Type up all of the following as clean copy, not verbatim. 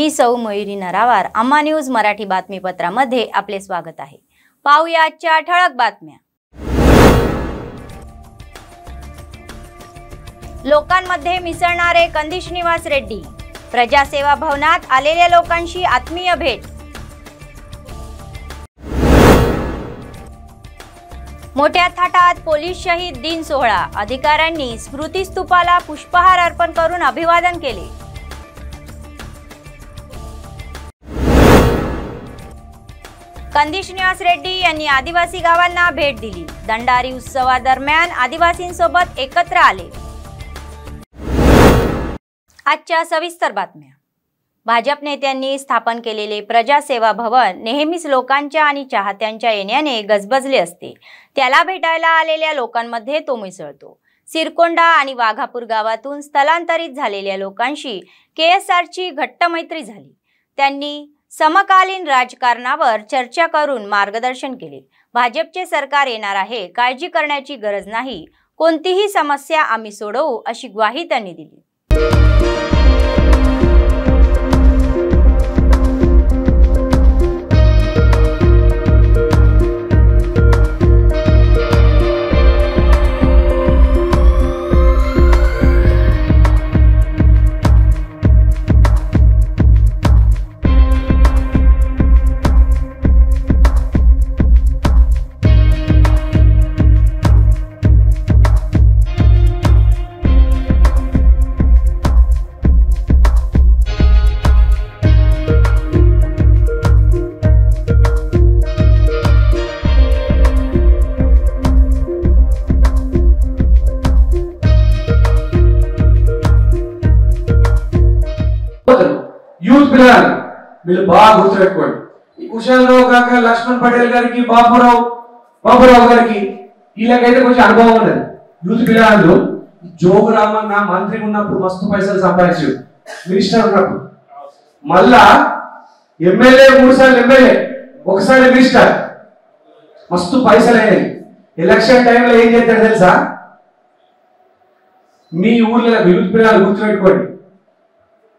मी सौ मयुरी नरावार, अम्मा न्यूज मराठी बातमीपत्रामध्ये आपले स्वागत आहे। पाहूया आजच्या ठळक बातम्या। लोकांमध्ये मिसळणारे कंदिश निवास रेड्डी, प्रजासेवा भवनात आलेल्या लोकांशी आत्मीय भेट। मोठ्या थाटात पोलीस शहीद दिन सोहळा, अधिकाऱ्यांनी स्मृती स्तूपाला पुष्पहार अर्पण करून अभिवादन केले। कंदिश निवास रेड्डी यांनी आदिवासी गावांना भेट दिली। दंडारी उत्सवादरम्यान आदिवासींसोबत एकत्र आले। आजच्या सविस्तर बातम्या। भाजप नेत्यांनी स्थापन केलेले प्रजासेवा भवन नेहमीच लोकांच्या आणि चाहत्यांच्या येण्याने गजबजले असते। त्याला भेटायला आलेल्या लोकांमध्ये तो मिसळतो। सिरकोंडा आणि वाघापूर गावातून स्थलांतरित झालेल्या लोकांशी केएसआरची घट्ट मैत्री झाली। त्यांनी समकालीन राजकारणावर चर्चा करून मार्गदर्शन केले। भाजपचे सरकार येणार आहे, काळजी करण्याची गरज नाही, कोणतीही समस्या आम्ही सोडवू अशी ग्वाही त्यांनी दिली। వీళ్ళు బాగా గుర్తుపెట్టుకోండి। ఈ కుశాలరావు కాక లక్ష్మణ్ పటేల్ గారికి బాబురావు గారికి వీళ్ళకైతే కొంచెం అనుభవం ఉన్నది। యూత్ పిల్లలు జోగురామన్న మంత్రి ఉన్నప్పుడు మస్తు పైసలు సంపాదించారు, మినిస్టర్ ఉన్నప్పుడు। మళ్ళా ఎమ్మెల్యే 3 సార్లు ఎమ్మెల్యే, ఒకసారి మినిస్టర్, మస్తు పైసలు అయినాయి। ఎలక్షన్ టైంలో ఏం చేస్తాడు తెలుసా? మీ ఊర్లో యూత్ పిల్లలు గుర్తుపెట్టుకోండి,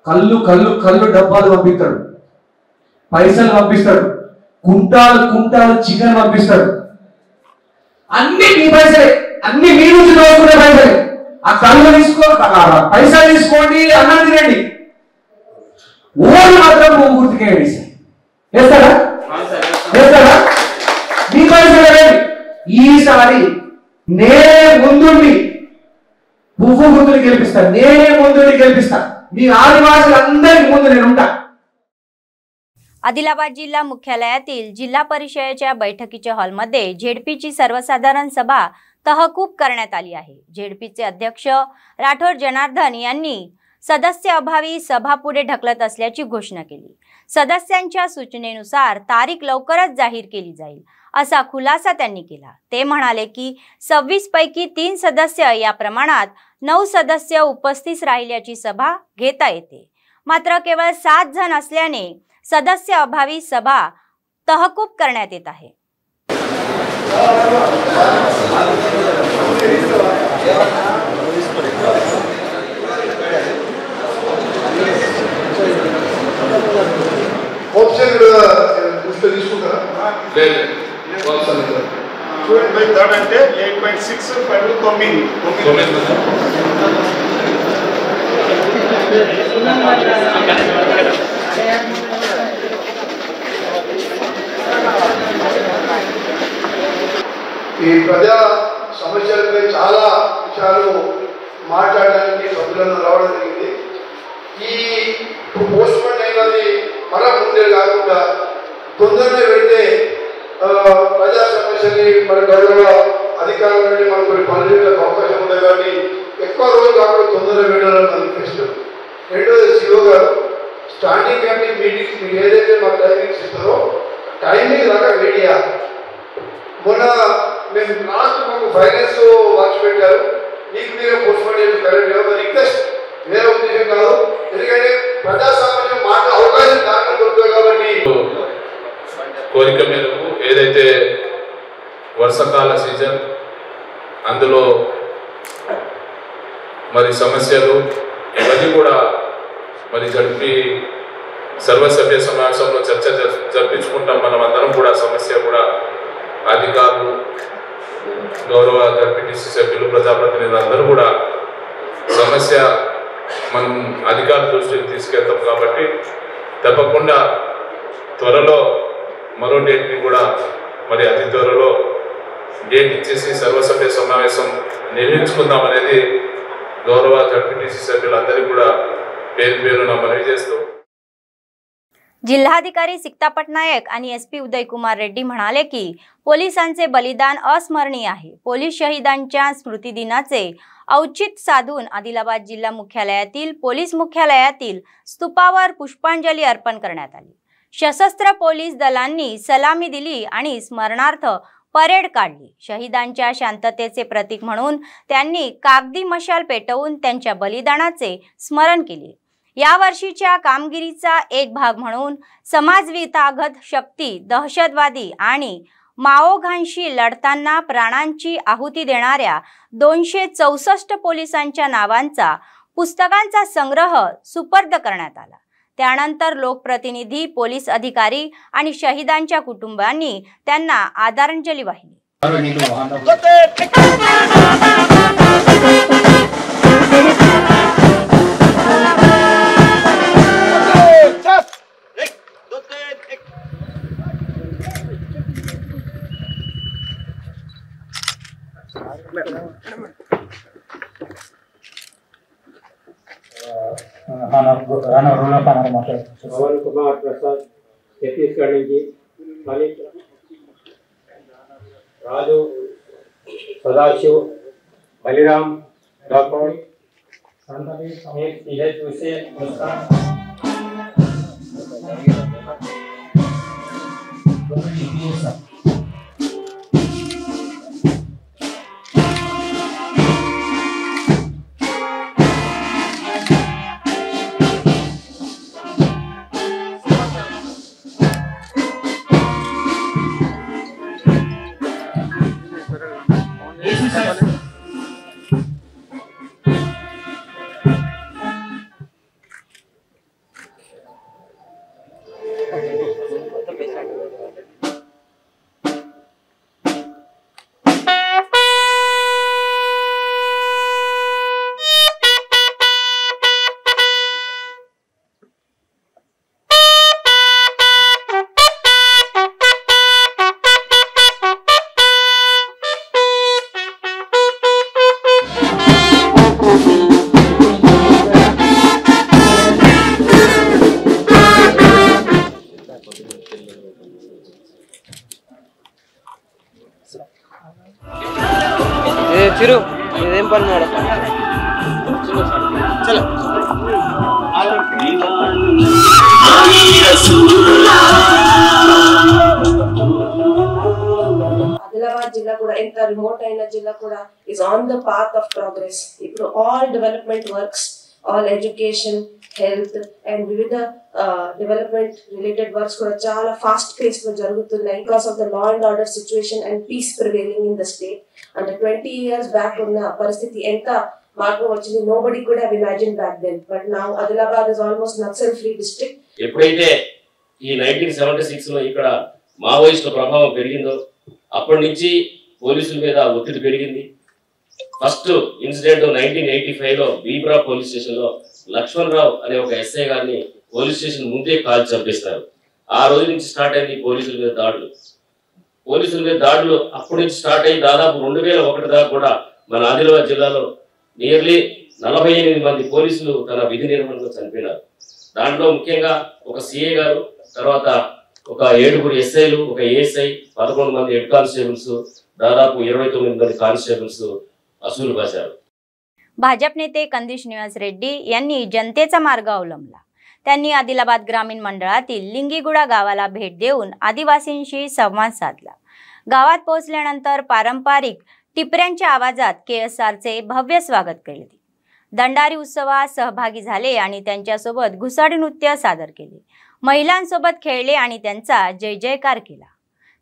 కళ్ళు కళ్ళు కళ్ళు డబ్బాలు పంపిస్తాడు, పైసలు పంపిస్తాడు, కుంటాలు కుంటాలు చికెన్ పంపిస్తాడు। అన్ని మీ పైసలే, అన్ని మీ నుంచి దోచుకునే పైసలే। ఆ కళ్ళు తీసుకో, పైసలు తీసుకోండి, అన్నం తినండి, ఓట్లు మాత్రం గుర్తుకేయండి। వేస్తాడా? వేస్తాడా? మీ పైసలే। ఈసారి నేనే ముందుండి పువ్వు గుర్తుని గెలిపిస్తాను, నేనే ముందుండి గెలిపిస్తాను। మీ ఆదివాసులందరి ముందు నేను ఉంటా। आदिलाबाद जिल्हा मुख्यालयातील जिल्हा परिषदेच्या बैठकीच्या हॉलमध्ये झेडपीची सर्वसाधारण सभा तहकूब करण्यात आली आहे। झेडपीचे अध्यक्ष राठोड जनार्दन यांनी सदस्य अभावी सभा पुढे ढकलत असल्याची घोषणा केली। सदस्यांच्या सूचनेनुसार तारीख लवकरच जाहीर केली जाईल असा खुलासा त्यांनी केला। ते म्हणाले की 26 पैकी 3 सदस्य या प्रमाणात 9 सदस्य उपस्थित राहिल्याची सभा घेता येते, मात्र केवळ 7 जण असल्याने सदस्य अभावी सभा तहकूब करण्यात येत आहे। అంటే 8.6 ఈ ప్రజా సమస్యలపై చాలా విషయాలు మాట్లాడడానికి సభ్యులను రావడం జరిగింది। ఈ పోస్ట్పోన్ అయినది మన ముందే కాకుండా తొందరగా వెళ్తే ప్రజా సమస్యని మన గౌరవ అధికారుల నుండి మనం కొన్ని పనులు చేయడానికి అవకాశం ఉంది, కానీ ఎక్కువ రోజులు కాకుండా తొందరగా వెళ్ళాలని మన రిక్వెస్ట్। రెండోది సిఓ గారు, స్టాండింగ్ కమిటీ మీటింగ్స్ మీరు ఏదైతే మాకు టైమింగ్స్ ఇస్తారో టైమింగ్ దాకా మీడియా మొన్న మేము లాస్ట్ మాకు ఫైనాన్స్ వర్క్స్ పెట్టారు, మీకు మీరే పోస్ట్పోన్ చేసి రిక్వెస్ట్, వేరే ఉద్దేశం కాదు। ఎందుకంటే ప్రజాస్వామ్యం మాట అవకాశం దాంట్లో దొరుకుతుంది కాబట్టి కోరిక మేరకు ఏదైతే వర్షాకాల సీజన్ అందులో మరి సమస్యలు ఇవన్నీ కూడా మరి జడ్పీ సర్వసభ్య సమావేశంలో చర్చ జరిపించుకుంటాం. మనం అందరం కూడా సమస్య కూడా అధికారులు, గౌరవ జడ్పీటీసీ సభ్యులు, ప్రజాప్రతినిధులు అందరూ కూడా సమస్య మనం అధికారుల దృష్టికి తీసుకెళ్తాం. కాబట్టి తప్పకుండా త్వరలో మరో డేట్ని కూడా మరి అతి త్వరలో డేట్ ఇచ్చేసి సర్వసభ్య సమావేశం నిర్వహించుకుందాం అనేది గౌరవ జడ్పీటీసీ సభ్యులందరికీ కూడా పేరు పేరున మనవి చేస్తూ जिल्हाधिकारी सिक्ता पटनायक आणि एसपी उदय कुमार रेड्डी म्हणाले की पोलिसांचे बलिदान अस्मरणीय आहे. पोलीस शहीदांच्या स्मृतिदिनाचे औचित्य साधून आदिलाबाद जिल्हा मुख्यालयातील पोलीस मुख्यालयातील स्तूपावर पुष्पांजली अर्पण करण्यात आली. सशस्त्र पोलीस दलांनी सलामी दिली आणि स्मरणार्थ परेड काढली. शहीदांच्या शांततेचे प्रतीक म्हणून त्यांनी कागदी मशाल पेटवून त्यांच्या बलिदानाचे स्मरण केले. या वर्षीच्या कामगिरीचा एक भाग म्हणून समाजविघातक शक्ती, दहशतवादी आणि माओघांशी लढताना प्राणांची आहुती देणाऱ्या 264 पोलिसांच्या नावांचा पुस्तकांचा संग्रह सुपूर्द करण्यात आला. त्यानंतर लोकप्रतिनिधी, पोलीस अधिकारी आणि शहीदांच्या कुटुंबांनी त्यांना आदरांजली वाहिली. पवन कुमार प्रसाद छत्तीसगढ़ నుంచి मलिक राजू सदाशिव बलिराम राठौड़ एक सीधे दूसरे मुस्कान చిరు ఇదేం పని మేడం చలో ఆదిలాబాద్ జిల్లా కూడా ఎంత రిమోట్ అయిన జిల్లా కూడా is on the path of progress. ఇప్పుడు all development works, all education, health and వివిధ డెవలప్మెంట్ రిలేటెడ్ వర్క్స్ కూడా చాలా ఫాస్ట్ పేస్ లో జరుగుతున్నాయి. Because of the law and order situation and peace prevailing in the state. అంటే 20 years back ఉన్న పరిస్థితి ఎంత మార్పు వచ్చింది, nobody could have imagine back then. But now Adilabad is almost Naxal free district. ఎప్పుడైతే ఈ 1976 లో ఇక్కడ మావోయిస్టుల ప్రభావం పెరిగిందో అప్పటి నుంచి పోలీసుల మీద ఒత్తిడి పెరిగింది. ఫస్ట్ ఇన్సిడెంట్ 1985 లో బీబ్రా పోలీస్ స్టేషన్ లో లక్ష్మణ్ రావు అనే ఒక ఎస్ఐ గారిని పోలీస్ స్టేషన్ ముందే కాల్చి చంపేస్తారు. ఆ రోజు నుంచి స్టార్ట్ అయింది పోలీసుల మీద దాడులు. అప్పటి నుంచి స్టార్ట్ అయ్యి దాదాపు 2001 దాకా కూడా మన ఆదిలాబాద్ జిల్లాలో నియర్లీ 48 మంది పోలీసులు తన విధి నిర్వహణలో చనిపోయినారు. దాంట్లో ముఖ్యంగా ఒక సిఐ గారు, తర్వాత ఒక 7 ఎస్ఐలు, ఒక ఏఎస్ఐ, 11 మంది హెడ్ కానిस्टेबल्स, దాదాపు 29 మంది కానిस्टेबल्स असूल बसाరు. भाजप नेते कंदिश निवास रेड्डी यांनी जनतेचा मार्ग अवलंबला. त्यांनी आदिलाबाद ग्रामीण मंडळातील लिंगीगुडा गावाला भेट देऊन आदिवासींशी संवाद साधला. गावात पोहोचल्यानंतर पारंपरिक टिपऱ्यांच्या आवाजात केएसआरचे भव्य स्वागत केले. दंडारी उत्सवात सहभागी झाले आणि त्यांच्यासोबत घुसाडी नृत्य सादर केले. महिलांसोबत खेळले आणि त्यांचा जय जयकार केला.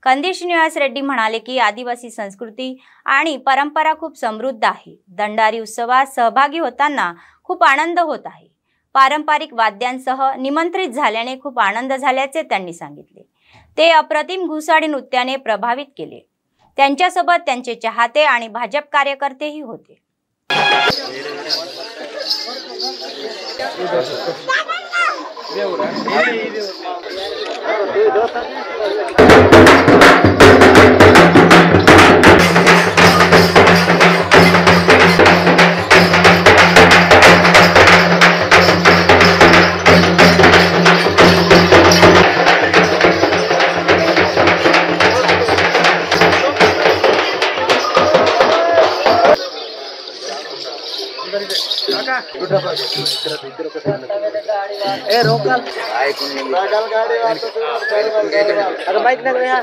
कंदिश निवास रेड्डी म्हणाले की आदिवासी संस्कृती आणि परंपरा खूप समृद्ध आहे. दंडारी उत्सवात सहभागी होताना खूप आनंद होत आहे. पारंपरिक वाद्यांसह निमंत्रित झाल्याने खूप आनंद झाल्याचे त्यांनी सांगितले। ते अप्रतिम घुसाडी नृत्याने प्रभावित केले। त्यांच्यासोबत त्यांचे चाहते आणि भाजप कार्यकर्तेही होते। बाइक लग रहा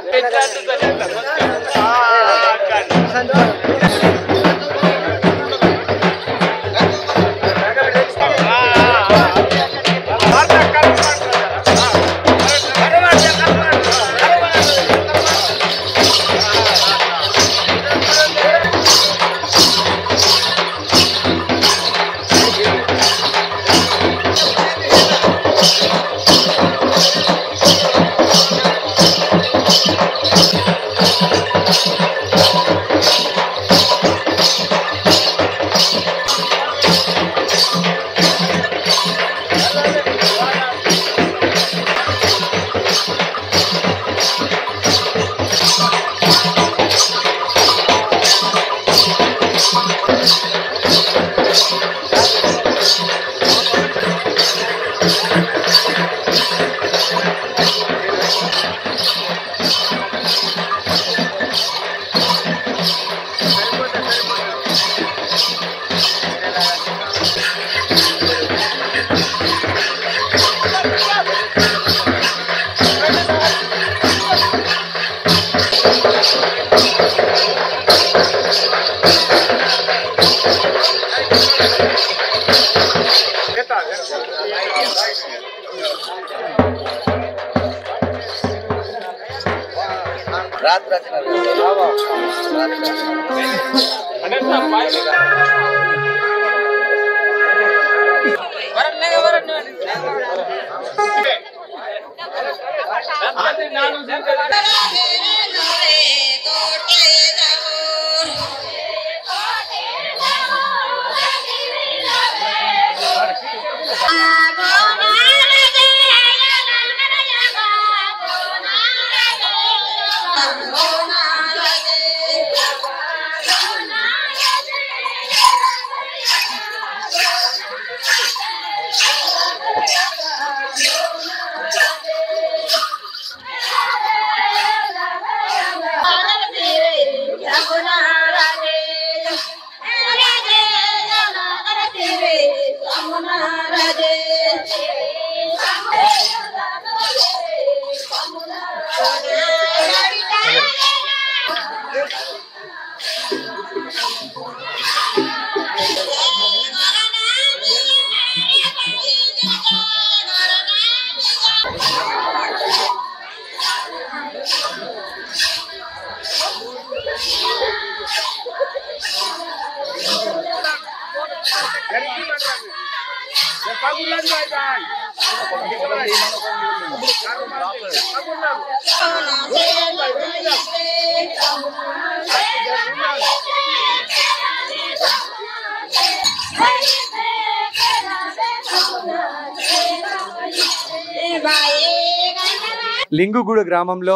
లింగుగూడ గ్రామంలో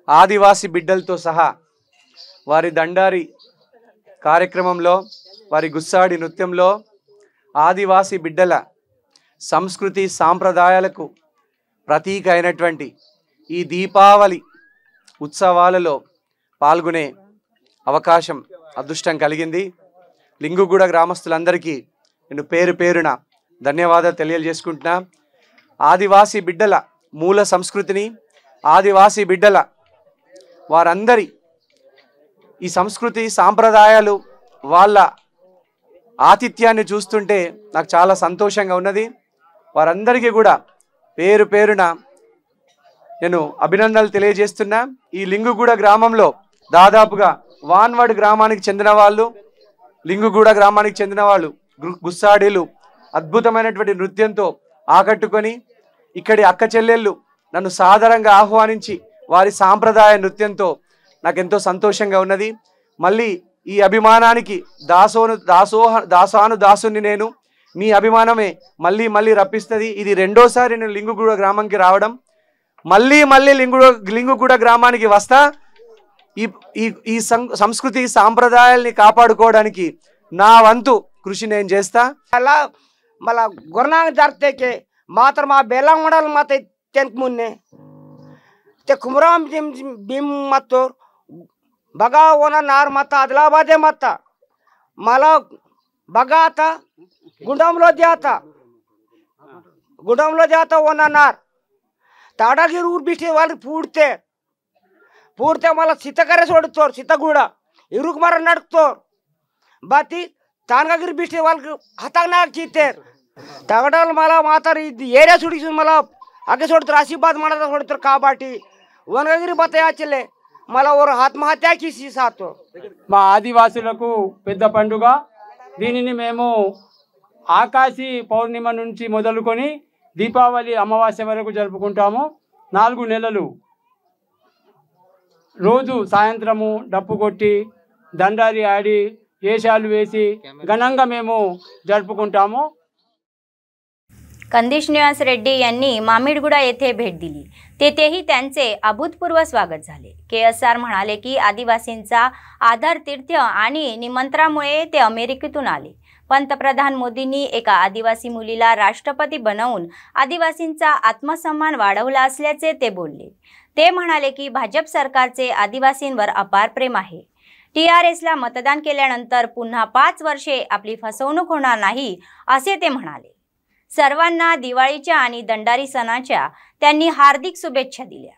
ఆదివాసి బిడ్డలతో సహా వారి దండారి కార్యక్రమంలో వారి గుస్సాడి నృత్యంలో ఆదివాసి బిడ్డల సంస్కృతి సాంప్రదాయాలకు ప్రతీక అయినటువంటి ఈ దీపావళి ఉత్సవాలలో పాల్గొనే అవకాశం అదృష్టం కలిగింది। లింగుగూడ గ్రామస్తులందరికీ నేను పేరు పేరున ధన్యవాదాలు తెలియజేసుకుంటున్నా। ఆదివాసి బిడ్డల మూల సంస్కృతిని ఆదివాసి బిడ్డల వారందరి ఈ సంస్కృతి సాంప్రదాయాలు వాళ్ళ ఆతిథ్యాన్ని చూస్తుంటే నాకు చాలా సంతోషంగా ఉన్నది। వారందరికీ కూడా పేరు పేరున నేను అభినందనలు తెలియజేస్తున్నా। ఈ లింగుగూడ గ్రామంలో దాదాపుగా వాన్వాడ్ గ్రామానికి చెందిన వాళ్ళు, లింగుగూడ గ్రామానికి చెందిన వాళ్ళు, గుస్సాడీలు, అద్భుతమైనటువంటి నృత్యంతో ఆకట్టుకొని ఇక్కడి అక్క చెల్లెళ్ళు నన్ను సాదరంగా ఆహ్వానించి వారి సాంప్రదాయ నృత్యంతో నాకెంతో సంతోషంగా ఉన్నది. మళ్ళీ ఈ అభిమానానికి దాసుని నేను, మీ అభిమానమే మళ్ళీ మళ్ళీ రప్పిస్తుంది. ఇది రెండోసారి నేను లింగుగూడ గ్రామంకి రావడం. మళ్ళీ మళ్ళీ లింగుగూడ గ్రామానికి వస్తా. ఈ సంస్కృతి సాంప్రదాయాల్ని కాపాడుకోవడానికి నా వంతు కృషి నేను చేస్తా. అలా मला गुरुनानक जरते के मात्र मा बेलांग मंडल मत तेंक मुन्ने ते कुमराम जिम बिम मतो बगा वना नार मत आदिलाबादे मत मला बगा आता गुंडमलो जाता वना नार ताडागिर ऊर बिटे वाले पूर्ते मला सीताकरे सोडतोर सीतागुड़ा इरुक मार नडतोर बाती तानगागिर बिटे वाल हाताग नाग चीतेर तगडल मला मातार एरिया सुडी मला आगे सोडतर आशीर्वाद माडता सोडतर काबाटी वनगागिरी बतयाचले मला और ఆత్మహత్య చేసి సాతో మా ఆదివాసులకు పెద్ద పండుగ. దీనిని మేము ఆకాశి పౌర్ణిమ నుంచి మొదలుకొని దీపావళి అమావాస్య వరకు జరుపుకుంటాము. 4 నెలలు రోజు సాయంత్రము డప్పు కొట్టి దండారి ఆడి వేషాలు వేసి ఘనంగా మేము जरुपुకుంటాము. कंदिश निवास रेड्डी यांनी मामिडगुडा येथे भेट दिली. तेथेही त्यांचे अभूतपूर्व स्वागत झाले. KSR म्हणाले की आदिवासींचा आधार तीर्थ आणि निमंत्रणामुळे ते अमेरिकेतून आले. पंतप्रधान मोदींनी एका आदिवासी मुलीला राष्ट्रपती बनवून आदिवासींचा आत्मसन्मान वाढवला असल्याचे ते बोलले. ते म्हणाले की भाजप सरकारचे आदिवासींवर अपार प्रेम आहे. TRSला मतदान केल्यानंतर पुन्हा 5 वर्षे आपली फसवणूक होणार नाही असे ते म्हणाले. सर्वांना दिवाळीच्या आणि दंडारी सणाच्या त्यांनी हार्दिक शुभेच्छा दिल्या.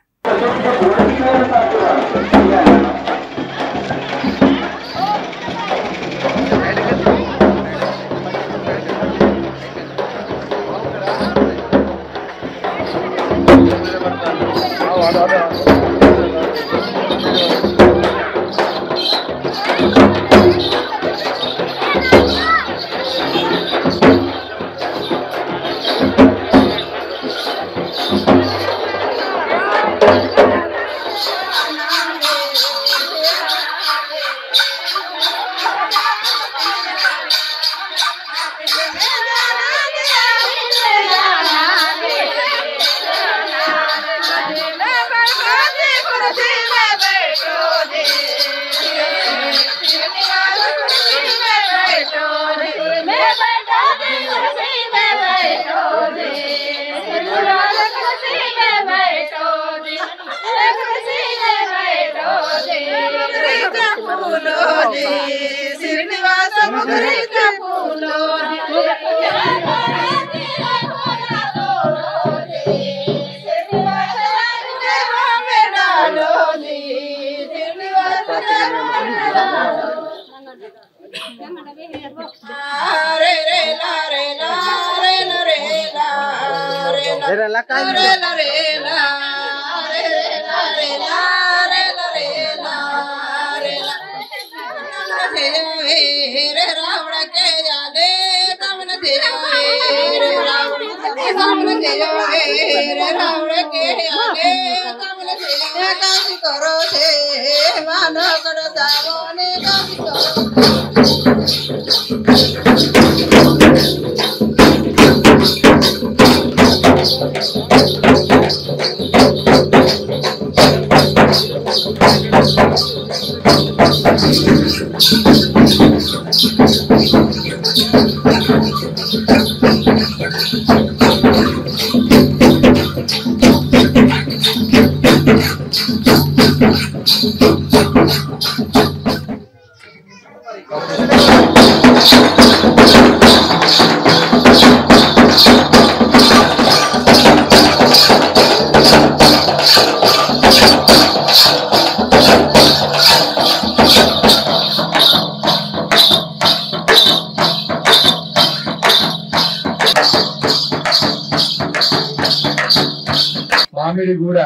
మామిడిగూడ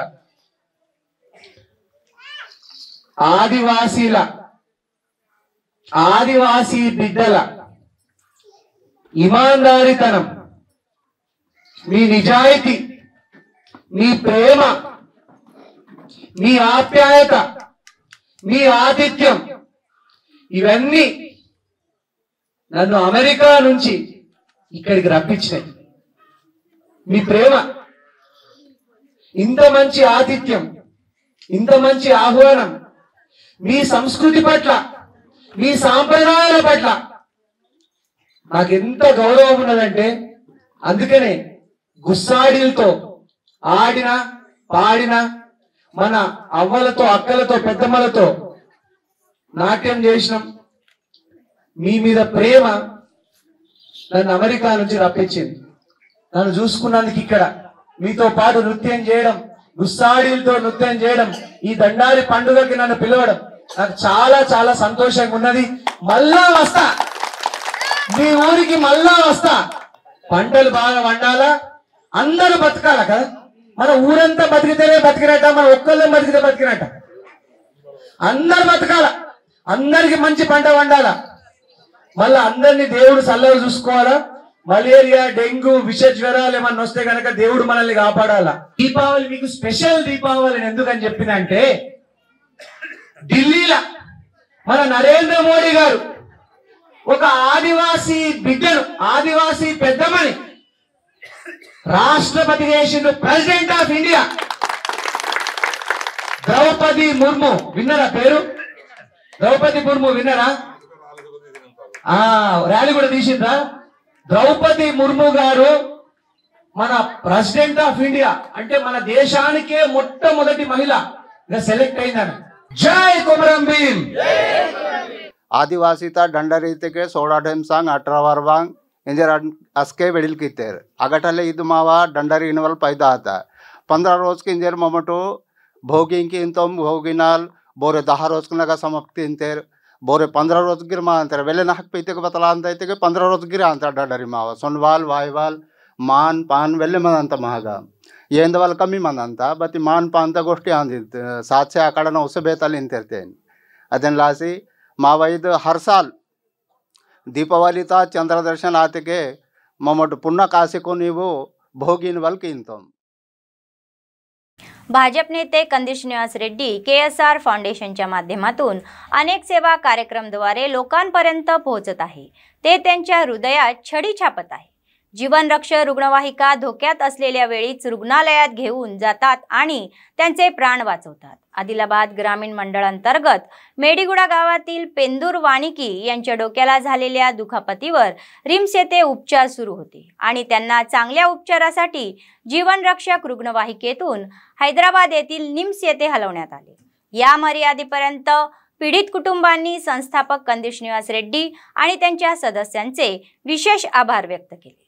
ఆదివాసీ బిడ్డల ఇమాందారితనం, మీ నిజాయితీ, మీ ప్రేమ, మీ ఆప్యాయత, మీ ఆతిథ్యం ఇవన్నీ నన్ను అమెరికా నుంచి ఇక్కడికి రప్పించినాయి. మీ ప్రేమ, ఇంత మంచి ఆతిథ్యం, ఇంత మంచి ఆహ్వానం, మీ సంస్కృతి పట్ల, మీ సాంప్రదాయాల పట్ల నాకెంత గౌరవం ఉన్నదంటే, అందుకనే గుస్సాడీలతో ఆడిన పాడిన మన అవ్వలతో అక్కలతో పెద్దమ్మలతో నాట్యం చేసినాం. మీ మీద ప్రేమ నన్ను అమెరికా నుంచి రప్పించింది. నన్ను చూసుకున్నందుకు ఇక్కడ మీతో పాటు నృత్యం చేయడం, గుస్సాడీలతో నృత్యం చేయడం, ఈ దండారి పండుగకి నన్ను పిలవడం నాకు చాలా చాలా సంతోషంగా ఉన్నది. మళ్ళా వస్తా, మీ ఊరికి మళ్ళా వస్తా. పంటలు బాగా వండాలా, అందరూ బతకాల కదా. మన ఊరంతా బతికితేనే బతికినట్ట, మన ఒక్కళ్ళే బతికితే బతికినట్ట. అందరు బతకాల, అందరికి మంచి పంట వండాలా, మళ్ళా అందరినీ దేవుడు చల్లగా చూసుకోవాలా. మలేరియా, డెంగ్యూ, విష జ్వరాలు ఏమన్నా వస్తే కనుక దేవుడు మనల్ని కాపాడాలా. దీపావళి మీకు స్పెషల్ దీపావళి ఎందుకని చెప్పినంటే, ఢిల్లీలో మన నరేంద్ర మోడీ గారు ఒక ఆదివాసీ బిడ్డను, ఆదివాసీ పెద్దమని రాష్ట్రపతి చేసిండు. President of India Draupadi Murmu. విన్నారా పేరు? ద్రౌపది ముర్ము విన్నారా? ర్యాలీ కూడా తీసిండ్రా? ద్రౌపది ముర్ము గారు మన ప్రెసిడెంట్ ఆఫ్ ఇండియా అంటే మన దేశానికే మొట్టమొదటి మహిళ సెలెక్ట్ అయిందని. జై కొమరం భీమ్. आदिवासी डंडरीते के सोडा ढेम सांग 18 वर्वांग इंजर अस्के वेडिल कितेर अगटले इदु मावा डंडरी इनवल पैदा आता 15 रोज के इंजर मोमटो भोगी की इंतम भोगिनाल बोरे 10 रोज के नगा समाप्ति इंतेर बोरे 15 रोज गिर मा अंतर वेले नाहक पीते के बतला अंत आते के 15 रोज गिर अंतर डंडरी मावा सोनवाल वायवाल मान पान वेले मन अंत महागा येंदवाल कमी मन अंत बति मान पान ता गोष्टी आंदी 7 से आकड़न उसे बेतल इंतेरते अदन लासी मावैद हर साल दीपावली ता चंद्र दर्शन आते के ममट पुन्हा कासे को नीवो भोगीन वल किंतम. भाजप नेते कंदी श्रीनिवास रेड्डी KSR फाउंडेशनच्या माध्यमातून अनेक सेवा कार्यक्रमद्वारे लोकांपर्यंत पोहोचत आहे. ते त्यांच्या हृदयात छडी छापत आहे. जीवनरक्षक रुग्णवाहिका धोक्यात असलेल्या वेळीच रुग्णालयात घेऊन जातात आणि त्यांचे प्राण वाचवतात. आदिलाबाद ग्रामीण मंडळांतर्गत मेडीगुडा गावातील पेंदूर वाणिकी यांच्या डोक्याला झालेल्या दुखापतीवर रिम्स येथे उपचार सुरू होते आणि त्यांना चांगल्या उपचारासाठी जीवनरक्षक रुग्णवाहिकेतून हैदराबाद येथील निम्स येथे हलवण्यात आले. या मर्यादेपर्यंत पीडित कुटुंबांनी संस्थापक कंदी श्रीनिवास रेड्डी आणि त्यांच्या सदस्यांचे विशेष आभार व्यक्त केले.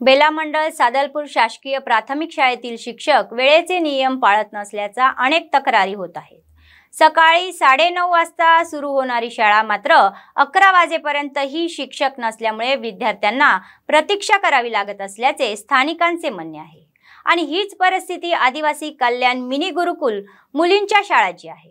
बेला मंडळ सादलपूर शासकीय प्राथमिक शाळेतील शिक्षक वेळेचे नियम पाळत नसल्याचा अनेक तक्रारी होत आहेत. सकाळी 9:30 वाजता सुरू होणारी शाळा मात्र 11 वाजेपर्यंत ही शिक्षक नसल्यामुळे विद्यार्थ्यांना प्रतीक्षा करावी लागत असल्याचे स्थानिकांचे म्हणणे आहे. आणि हीच परिस्थिती आदिवासी कल्याण मिनी गुरुकुल मुलींच्या शाळाची आहे.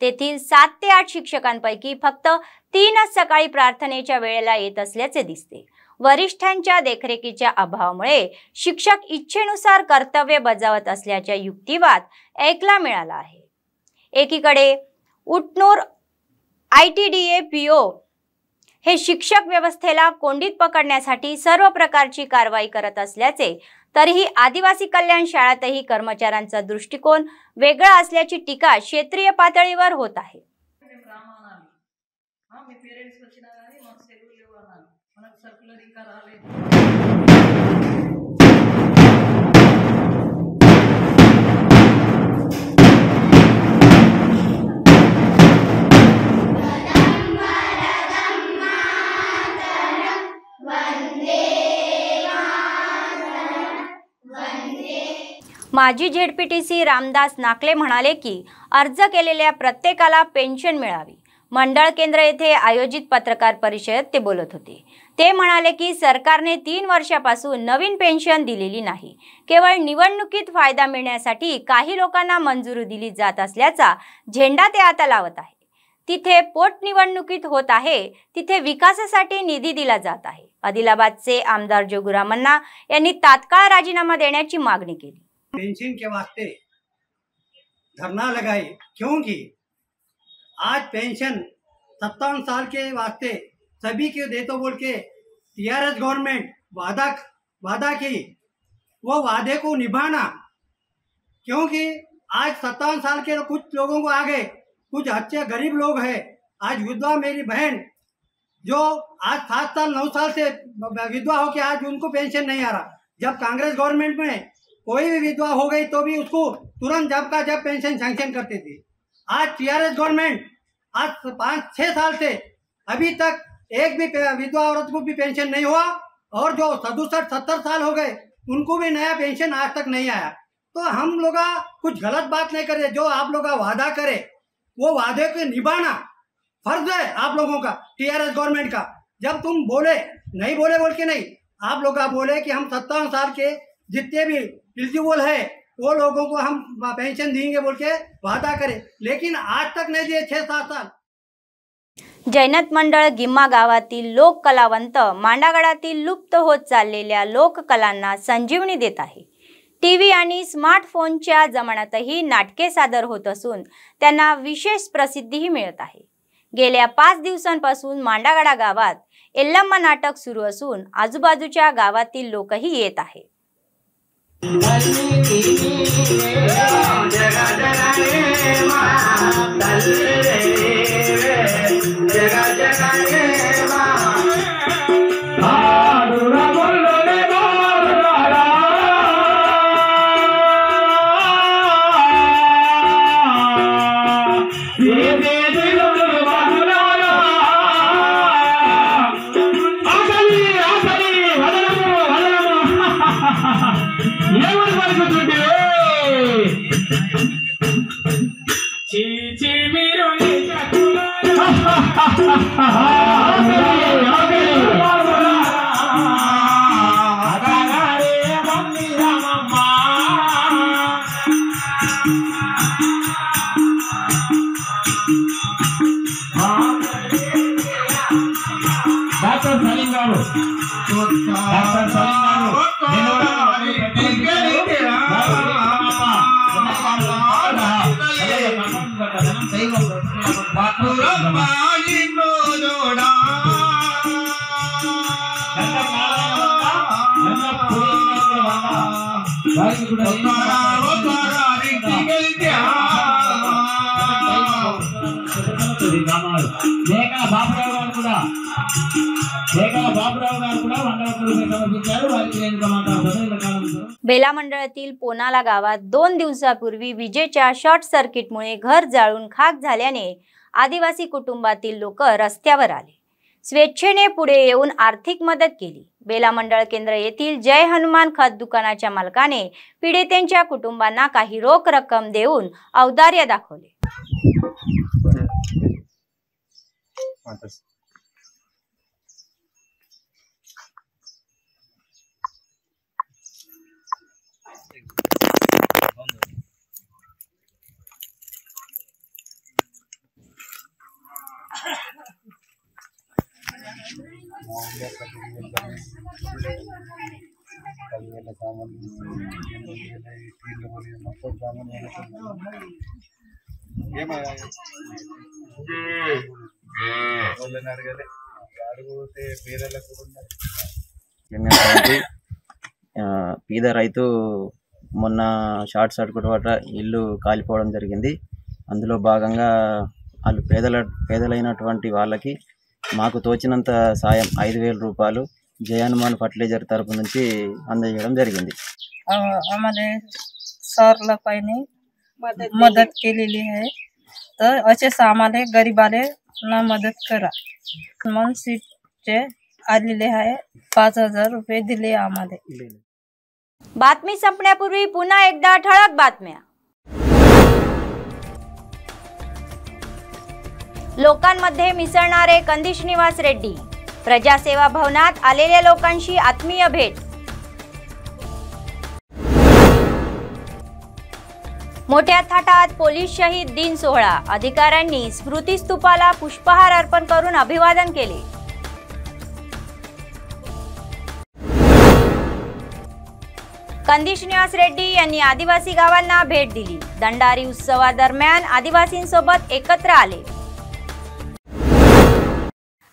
तेथील 7 ते 8 शिक्षकांपैकी फक्त 3च सकाळी प्रार्थनेच्या वेळेला येत असल्याचे दिसते. वरिष्ठांच्या देखरेखीच्या अभावामुळे शिक्षक इच्छेनुसार कर्तव्य बजावत असल्याचा युक्तिवाद ऐकला मिळाला आहे. एकीकडे उटनूर ITDA PO हे शिक्षक व्यवस्थेला कोंडीत पकडण्यासाठी सर्व प्रकारची कारवाई करत असल्याचे, तरीही आदिवासी कल्याण शाळेतही कर्मचाऱ्यांचा दृष्टिकोन वेगळा असल्याची टीका क्षेत्रीय पातळीवर होत आहे. माजी ZPTC रामदास नाकले म्हणाले की अर्ज केलेल्या प्रत्येकाला पेन्शन मिळावी. मंडळ केंद्र येथे आयोजित पत्रकार परिषदेत ते बोलत होते. ते म्हणाले की सरकारने 3 वर्षापासून नवीन पेन्शन दिलेली नाही. केवळ निवडणुकीत फायदा मिळण्यासाठी काही लोकांना मंजुरी दिली जात असल्याचा झेंडा ते आता लावत आहे. तिथे पोटनिवडणुकीत होत आहे तिथे विकासासाठी निधी दिला जात आहे। आदिलाबादचे आमदार जोगुरामन्ना यांनी तात्काळ राजीनामा देण्याची मागणी केली। पेंशन के वास्ते धरना लगाए क्योंकि आज पेंशन 57 साल के वास्ते सभी के दे तो बोल के टीआरएस गवर्नमेंट वादा की, वो वादे को निभाना, क्योंकि आज 57 साल के कुछ लोगों को आ गए, कुछ अच्छे गरीब लोग हैं। आज विधवा मेरी बहन जो आज 7 साल 9 साल से विधवा हो के आज उनको पेंशन नहीं आ रहा। जब कांग्रेस गवर्नमेंट में कोई भी विधवा हो गई तो भी उसको तुरंत जब का जब पेंशन सैंक्शन करती थी। आज टीआरएस गवर्नमेंट आज 5-6 साल से अभी तक एक भी विधवा औरत को भी पेंशन नहीं हुआ, और जो 67-70 साल हो गए उनको भी नया पेंशन आज तक नहीं आया। तो हम लोग कुछ गलत बात नहीं करे, जो आप लोग वादा करे वो वादे को निभाना फर्ज है आप लोगों का, टीआरएस गवर्नमेंट का। जब तुम बोले नहीं बोले बोल के नहीं, आप लोग बोले कि हम 57 साल के जितने भी एलिजिबल है वो लोगों को हम पेंशन देंगे बोल के वादा करे, लेकिन आज तक नहीं दिए 6-7 साल। जैनत मंडळ गिम्मा गावातील लोक कलावंत मांडागडातील लुप्त होत चाललेल्या लोककलांना संजीवनी देत आहे। टीव्ही आणि स्मार्टफोनच्या जमान्यातही नाटके सादर होत असून त्यांना विशेष प्रसिद्धीही मिळत आहे। गेल्या 5 दिवसांपासून मांडागडा गावात एल्लम्मा नाटक सुरू असून आजूबाजूच्या गावातील लोकही येत आहे। बेला मंडळातील पोनाला गावात 2 दिवसापूर्वी विजेच्या शॉर्ट सर्किटमुळे घर जाळून खाक झाल्याने आदिवासी कुटुंबातील लोक रस्त्यावर आले। स्वेच्छेने पुढे येऊन आर्थिक मदत केली। बेला मंडळ केंद्र येथील जय हनुमान खत दुकानाच्या मालकाने पीडितांच्या कुटुंबांना काही रोख रक्कम देऊन औदार्य दाखवले। పేద రైతు మొన్న షార్ట్ సర్క్యూట్ వల్ల ఇల్లు కాలిపోవడం జరిగింది। అందులో భాగంగా వాళ్ళు పేదలైనటువంటి వాళ్ళకి మాకు తోచినంత సాయం 5000 రూపాయలు जय हनुमान फर्टिलाइजर तरफ నుంచి అందజేయడం జరిగింది। आम्हाला सर लोकांनी मदत केलेली आहे, तर असेच आम्हाला गरीबाला मदत करा म्हणून सीटचे आलेले आहे। 5000 रुपये दिले आम्हाला। बातमी संपण्यापूर्वी पुन्हा एकदा ठळक बातम्या। लोकांमध्ये मिसळणारे कंदिश निवास रेड्डी, प्रजासेवा भवनात आलेल्या लोकांशी आत्मीय भेट। मोठ्या थाटात पोलीस शहीद दिन सोहळा, अधिकाऱ्यांनी स्मृती स्तूपाला पुष्पहार अर्पण करून अभिवादन केले. कंदी श्रीनिवास रेड्डी यांनी आदिवासी गावांना भेट दिली. दंडारी उत्सवादरम्यान आदिवासींसोबत एकत्र आले.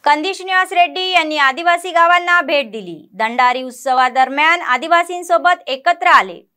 कंदी श्रीनिवास रेड्डी यांनी आदिवासी गावांना भेट दिली. दंडारी उत्सवादरम्यान आदिवासींसोबत एकत्र आले.